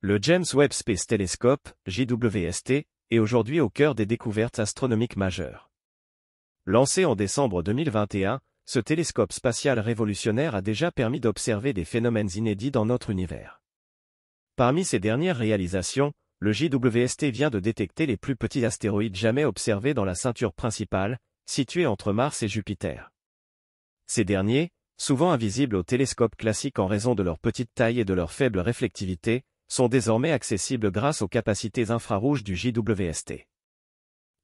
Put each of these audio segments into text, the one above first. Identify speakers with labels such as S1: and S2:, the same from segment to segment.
S1: Le James Webb Space Telescope, JWST, est aujourd'hui au cœur des découvertes astronomiques majeures. Lancé en décembre 2021, ce télescope spatial révolutionnaire a déjà permis d'observer des phénomènes inédits dans notre univers. Parmi ses dernières réalisations, le JWST vient de détecter les plus petits astéroïdes jamais observés dans la ceinture principale, située entre Mars et Jupiter. Ces derniers, souvent invisibles au télescope classique en raison de leur petite taille et de leur faible réflectivité, sont désormais accessibles grâce aux capacités infrarouges du JWST.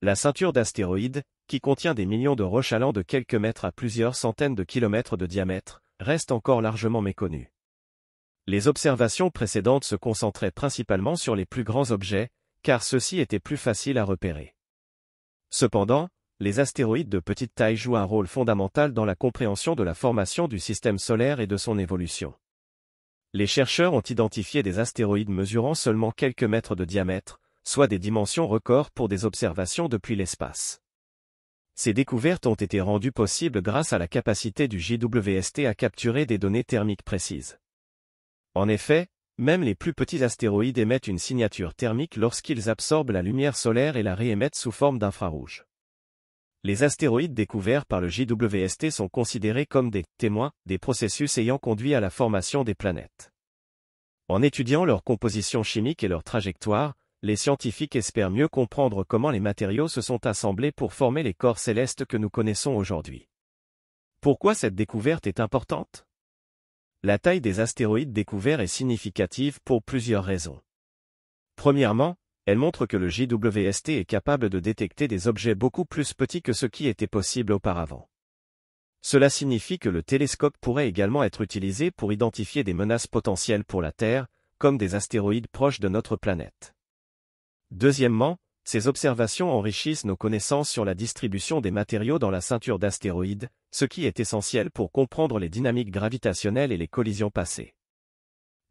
S1: La ceinture d'astéroïdes, qui contient des millions de roches allant de quelques mètres à plusieurs centaines de kilomètres de diamètre, reste encore largement méconnue. Les observations précédentes se concentraient principalement sur les plus grands objets, car ceux-ci étaient plus faciles à repérer. Cependant, les astéroïdes de petite taille jouent un rôle fondamental dans la compréhension de la formation du système solaire et de son évolution. Les chercheurs ont identifié des astéroïdes mesurant seulement quelques mètres de diamètre, soit des dimensions records pour des observations depuis l'espace. Ces découvertes ont été rendues possibles grâce à la capacité du JWST à capturer des données thermiques précises. En effet, même les plus petits astéroïdes émettent une signature thermique lorsqu'ils absorbent la lumière solaire et la réémettent sous forme d'infrarouge. Les astéroïdes découverts par le JWST sont considérés comme des témoins des processus ayant conduit à la formation des planètes. En étudiant leur composition chimique et leur trajectoire, les scientifiques espèrent mieux comprendre comment les matériaux se sont assemblés pour former les corps célestes que nous connaissons aujourd'hui. Pourquoi cette découverte est importante ? La taille des astéroïdes découverts est significative pour plusieurs raisons. Premièrement, elle montre que le JWST est capable de détecter des objets beaucoup plus petits que ce qui était possible auparavant. Cela signifie que le télescope pourrait également être utilisé pour identifier des menaces potentielles pour la Terre, comme des astéroïdes proches de notre planète. Deuxièmement, ces observations enrichissent nos connaissances sur la distribution des matériaux dans la ceinture d'astéroïdes, ce qui est essentiel pour comprendre les dynamiques gravitationnelles et les collisions passées.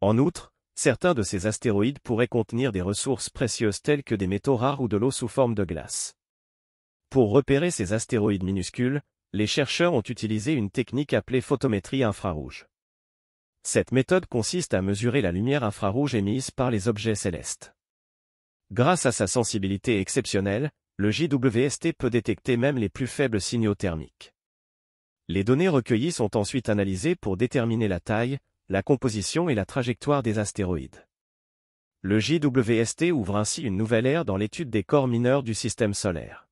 S1: En outre, certains de ces astéroïdes pourraient contenir des ressources précieuses telles que des métaux rares ou de l'eau sous forme de glace. Pour repérer ces astéroïdes minuscules, les chercheurs ont utilisé une technique appelée photométrie infrarouge. Cette méthode consiste à mesurer la lumière infrarouge émise par les objets célestes. Grâce à sa sensibilité exceptionnelle, le JWST peut détecter même les plus faibles signaux thermiques. Les données recueillies sont ensuite analysées pour déterminer la taille, la composition et la trajectoire des astéroïdes. Le JWST ouvre ainsi une nouvelle ère dans l'étude des corps mineurs du système solaire.